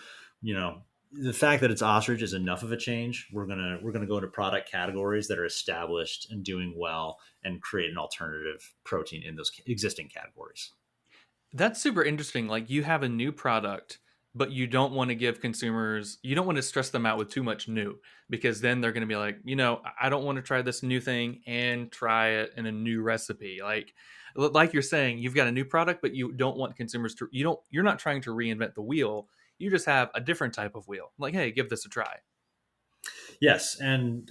the fact that it's ostrich is enough of a change. We're gonna go into product categories that are established and doing well, and create an alternative protein in those existing categories. That's super interesting. Like you have a new product, but you don't want to give consumers, you don't want to stress them out with too much new because then they're going to be like, I don't want to try this new thing and try it in a new recipe. Like you're saying, you've got a new product, but you don't want consumers to, you're not trying to reinvent the wheel. You just have a different type of wheel. Like, hey, give this a try. Yes, and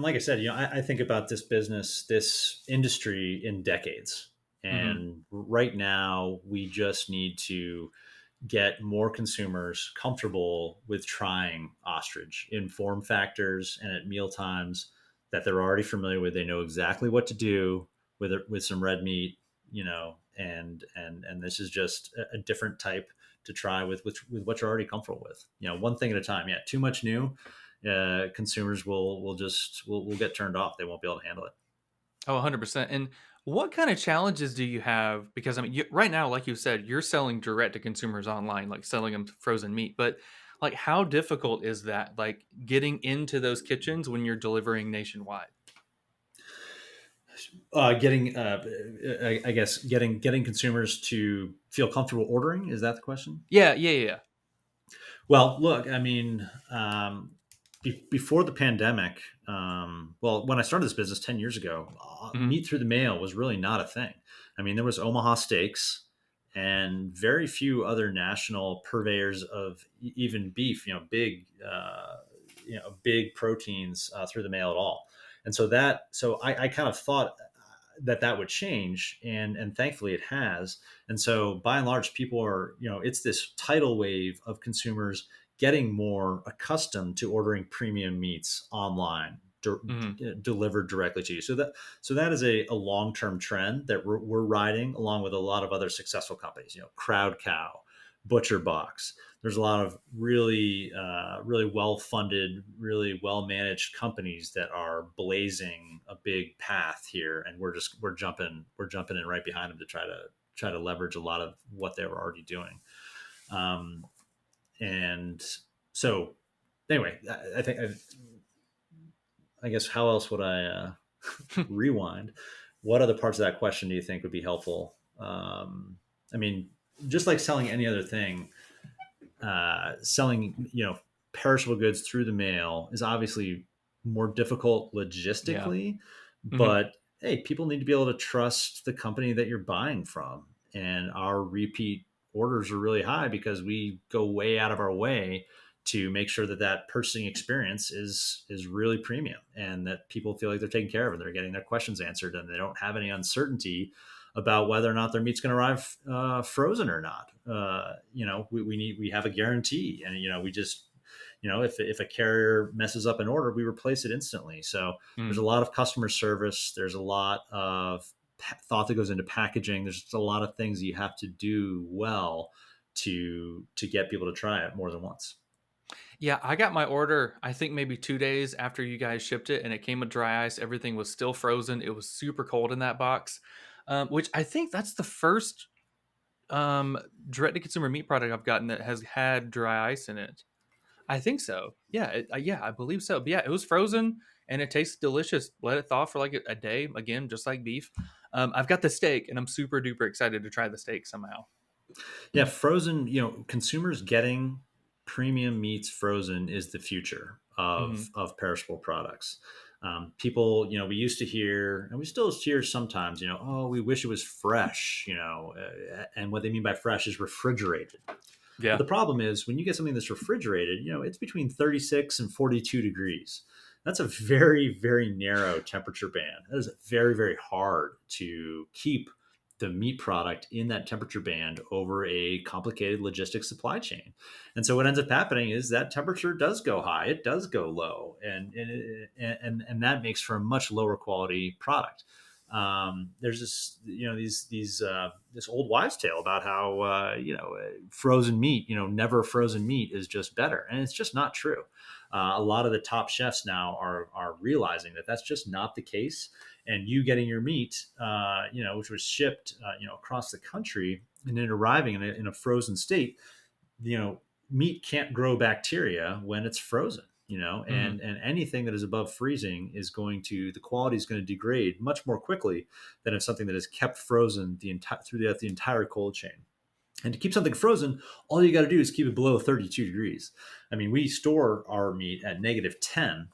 like I said, I think about this business, this industry in decades, Hmm. and right now we just need to get more consumers comfortable with trying ostrich in form factors and at meal times that they're already familiar with. They know exactly what to do with it, with some red meat, and this is just a different type to try with what you're already comfortable with. One thing at a time. Yeah, too much new, consumers will get turned off. They won't be able to handle it. Oh, 100%. And What kind of challenges do you have? Because I mean, right now, like you said, you're selling direct to consumers online, like selling them frozen meat. But like, how difficult is that? Like getting into those kitchens when you're delivering nationwide? Getting, I guess, getting consumers to feel comfortable ordering. Is that the question? Yeah, yeah, yeah. Well, look, I mean, before the pandemic, well, when I started this business 10 years ago, Hmm. meat through the mail was really not a thing. I mean, there was Omaha Steaks and very few other national purveyors of even beef, big proteins through the mail at all. And so I kind of thought that would change, and thankfully it has. And so by and large, people are, it's this tidal wave of consumers getting more accustomed to ordering premium meats online, Hmm. delivered directly to you. So that is a long-term trend that we're riding along with a lot of other successful companies, Crowd Cow, Butcher Box. There's a lot of really well funded, really well managed companies that are blazing a big path here, and we're jumping in right behind them to try to leverage a lot of what they were already doing. Um, and so, anyway, I guess how else would I rewind? What other parts of that question do you think would be helpful? I mean, just like selling any other thing, selling perishable goods through the mail is obviously more difficult Yeah. logistically, Hmm. but hey, people need to be able to trust the company that you're buying from, and our repeat orders are really high because we go way out of our way to make sure that purchasing experience is really premium, and that people feel like they're taken care of and they're getting their questions answered, and they don't have any uncertainty about whether or not their meat's going to arrive frozen or not. We have a guarantee, and we just, if a carrier messes up an order, we replace it instantly. So there's a Mm. lot of customer service. There's a lot of thought that goes into packaging. There's just a lot of things you have to do well to get people to try it more than once. Yeah, I got my order, I think maybe 2 days after you guys shipped it, and it came with dry ice. Everything was still frozen. It was super cold in that box, which I think that's the first um, direct to consumer meat product I've gotten that has had dry ice in it. I think so. Yeah, yeah, I believe so. But yeah, it was frozen and it tastes delicious. Let it thaw for like a day, again, just like beef. I've got the steak, and I'm super duper excited to try the steak somehow. Yeah, frozen, consumers getting premium meats frozen is the future Hmm. of perishable products. People, we used to hear, and we still hear sometimes, oh, we wish it was fresh, and what they mean by fresh is refrigerated. But Yeah. the problem is when you get something that's refrigerated, it's between 36 and 42 degrees. That's a very, very narrow temperature band. That is very, very hard to keep the meat product in that temperature band over a complicated logistics supply chain. And so what ends up happening is that temperature does go high, it does go low, and that makes for a much lower quality product. There's this old wives' tale about how frozen meat, never frozen meat is just better, and it's just not true. A lot of the top chefs now are realizing that that's just not the case, and you getting your meat, which was shipped, across the country, and then arriving in a frozen state, you know, meat can't grow bacteria when it's frozen, Hmm. and anything that is above freezing the quality is going to degrade much more quickly than if something that is kept frozen through the entire cold chain. And to keep something frozen, all you got to do is keep it below 32 degrees. I mean, we store our meat at -10,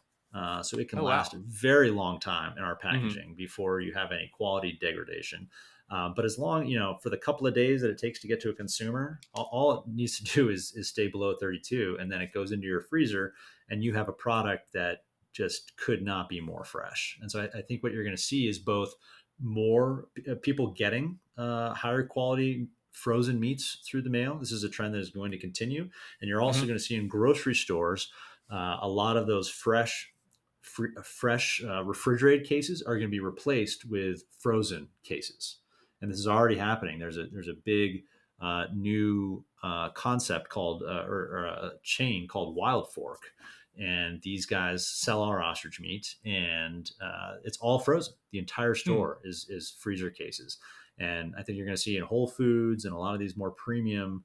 so it can Oh last wow. a very long time in our Hmm. packaging before you have any quality degradation. But as long, for the couple of days that it takes to get to a consumer, all it needs to do is stay below 32, and then it goes into your freezer, and you have a product that just could not be more fresh. And so I think what you're going to see is both more people getting higher quality frozen meats through the mail. This is a trend that is going to continue, and you're also Hmm. going to see in grocery stores a lot of those fresh refrigerated cases are going to be replaced with frozen cases, and this is already happening. There's a big new concept called or a chain called Wild Fork, and these guys sell our ostrich meat, and it's all frozen. The entire Hmm. store is freezer cases, and I think you're going to see in Whole Foods and a lot of these more premium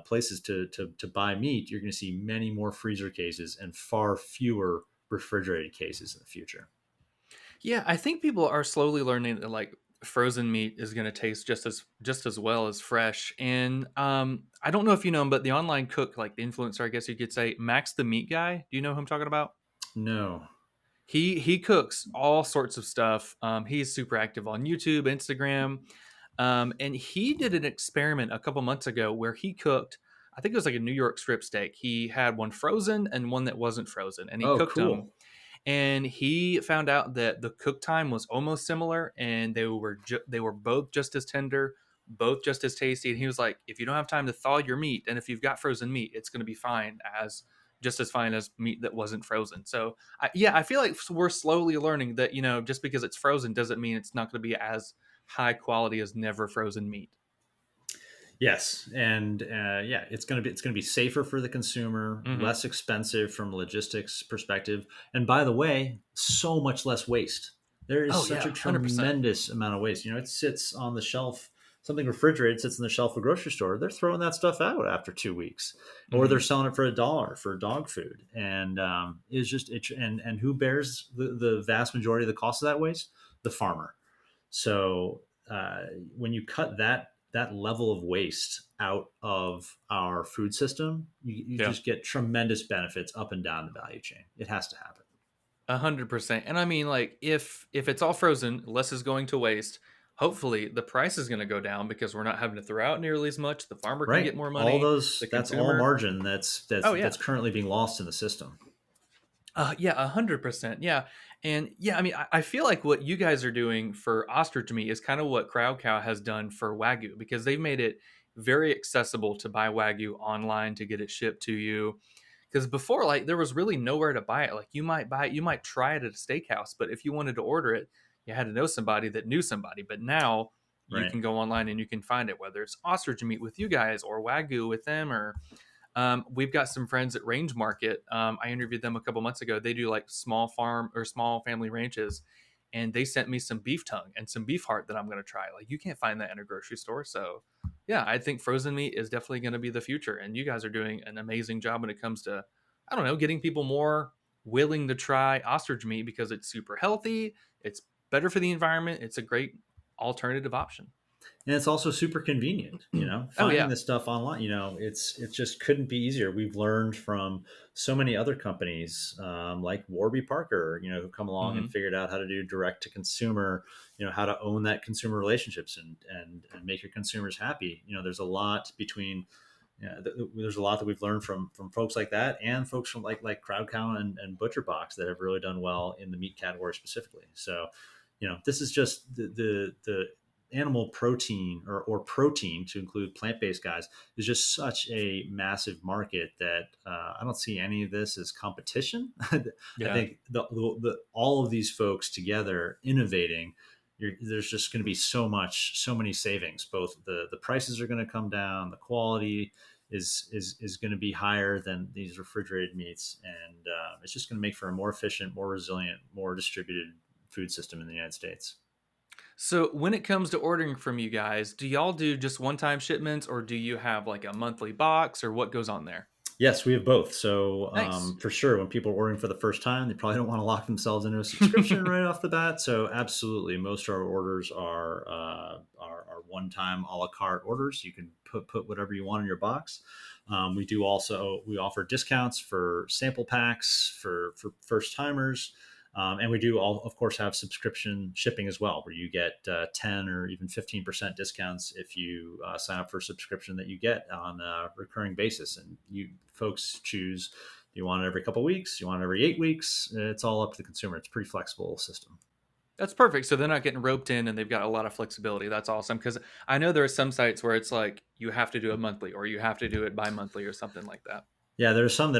places to buy meat, you're going to see many more freezer cases and far fewer refrigerated cases in the future. Yeah, I think people are slowly learning that like frozen meat is going to taste just as well as fresh. And I don't know if you know him, but the online cook, like the influencer, I guess you could say, Max the Meat Guy. Do you know who I'm talking about? No. He cooks all sorts of stuff. He's super active on YouTube, Instagram, and he did an experiment a couple months ago where he cooked. I think it was like a New York strip steak. He had one frozen and one that wasn't frozen, and he Oh, cooked them. cool. And he found out that the cook time was almost similar, and they were both just as tender, both just as tasty. And he was like, if you don't have time to thaw your meat, and if you've got frozen meat, it's going to be fine as just as fine as meat that wasn't frozen. So yeah, I feel like we're slowly learning that just because it's frozen doesn't mean it's not going to be as high quality as never frozen meat. Yes, and yeah, it's gonna be safer for the consumer, Hmm. less expensive from a logistics perspective, and by the way, so much less waste. There is Oh such yeah, a 100%. tremendous amount of waste. It sits on the shelf. Something refrigerated sits on the shelf of a grocery store. They're throwing that stuff out after 2 weeks, or they're Hmm. selling it for $1 for dog food. And it's just and who bears the vast majority of the cost of that waste? The farmer. So uh, when you cut that level of waste out of our food system, you Yeah. just get tremendous benefits up and down the value chain. It has to happen. 100%. And I mean, like, if it's all frozen, less is going to waste. Hopefully, the price is going to go down because we're not having to throw out nearly as much. The farmer can get Right. more All money. those The that's all consumer. margin Oh yeah. that's currently being lost in the system. Yeah, 100%. Yeah, and yeah, I mean, I feel like what you guys are doing for ostrich meat is kind of what Crowd Cow has done for Wagyu because they've made it very accessible to buy Wagyu online to get it shipped to you. Because before, like, there was really nowhere to buy it. Like, you might try it at a steakhouse, but if you wanted to order it, you had to know somebody that knew somebody. But now you Right. can go online and you can find it, whether it's ostrich meat with you guys or Wagyu with them, or we've got some friends at Range Market. I interviewed them a couple months ago. They do like small farm or small family ranches, and they sent me some beef tongue and some beef heart that I'm going to try. Like you can't find that in a grocery store. So, yeah, I think frozen meat is definitely going to be the future. And you guys are doing an amazing job when it comes to, I don't know, getting people more willing to try ostrich meat because it's super healthy. It's better for the environment. It's a great alternative option. And it's also super convenient. Oh Finding yeah. this stuff online. It just couldn't be easier. We've learned from so many other companies like Warby Parker, who come along and Hmm. figured out how to do direct to consumer, how to own that consumer relationships and make your consumers happy. There's a lot between. Yeah, there's a lot that we've learned from folks like that and folks from like Crowd Cow and Butcher Box that have really done well in the meat category specifically. So, this is just the animal protein or protein to include plant-based guys is just such a massive market that I don't see any of this as competition. I Yeah. think all of these folks together innovating, there's just going to be so many savings. Both the prices are going to come down, the quality is going to be higher than these refrigerated meats, and it's just going to make for a more efficient, more resilient, more distributed food system in the United States. So when it comes to ordering from you guys, do y'all do just one-time shipments or do you have like a monthly box or what goes on there? Yes, we have both. So Nice. for sure, when people are ordering for the first time, they probably don't want to lock themselves into a subscription right off the bat. So absolutely, most of our orders are one time a la carte orders. You can put whatever you want in your box. We offer discounts for sample packs for first timers. And we do all, of course, have subscription shipping as well, where you get 10 or even 15% discounts if you sign up for a subscription that you get on a recurring basis. And you folks choose, do you want it every couple of weeks? Do you want it every 8 weeks? It's all up to the consumer. It's a pretty flexible system. That's perfect. So they're not getting roped in and they've got a lot of flexibility. That's awesome because I know there are some sites where it's like you have to do it monthly or you have to do it bi-monthly or something like that. Yeah, there's some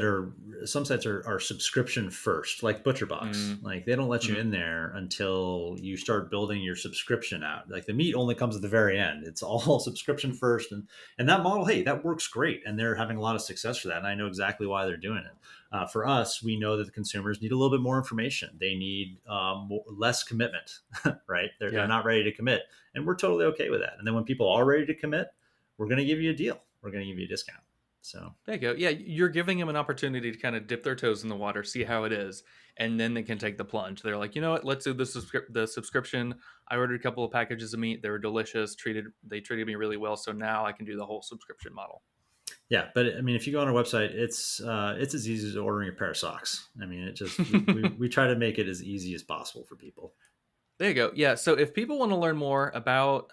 sites are subscription first, like ButcherBox. Mm-hmm. Like they don't let you in there until you start building your subscription out. Like the meat only comes at the very end. It's all subscription first, and that model, hey, that works great, and they're having a lot of success for that. And I know exactly why they're doing it. For us, we know that the consumers need a little bit more information. They need less commitment, right? They're Yeah. not ready to commit, and we're totally okay with that. And then when people are ready to commit, we're going to give you a deal. We're going to give you a discount. So There you go. Yeah, you're giving them an opportunity to kind of dip their toes in the water, see how it is, and then they can take the plunge. They're like, you know what? Let's do the subscription. I ordered a couple of packages of meat. They were delicious. They treated me really well. So now I can do the whole subscription model. yeah, but I mean, if you go on our website, it's as easy as ordering a pair of socks. I mean, it just we try to make it as easy as possible for people. There you go. Yeah. So if people want to learn more about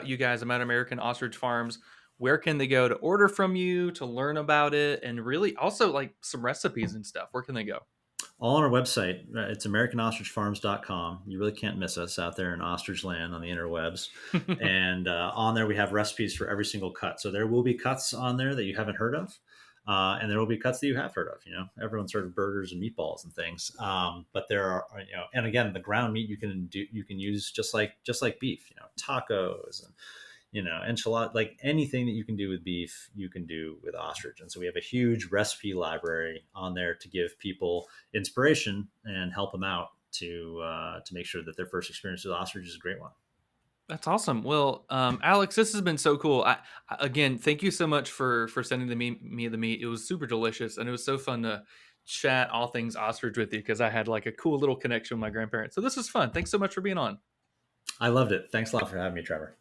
you guys, about American Ostrich Farms, where can they go to order from you, to learn about it, and really also like some recipes and stuff? Where can they go? All on our website. It's americanostrichfarms.com. You really can't miss us out there in ostrich land on the interwebs. And on there, we have recipes for every single cut. So there will be cuts on there that you haven't heard of. And there will be cuts that you have heard of. You know, everyone's heard of burgers and meatballs and things. But there are, and again, the ground meat you can use just like beef. Tacos and enchilada, like anything that you can do with beef, you can do with ostrich. And so we have a huge recipe library on there to give people inspiration and help them out to make sure that their first experience with ostrich is a great one. That's awesome. Well, Alex, this has been so cool. Again, thank you so much for sending me the meat. It was super delicious, and it was so fun to chat all things ostrich with you because I had like a cool little connection with my grandparents. So this was fun. Thanks so much for being on. I loved it. Thanks a lot for having me, Trevor.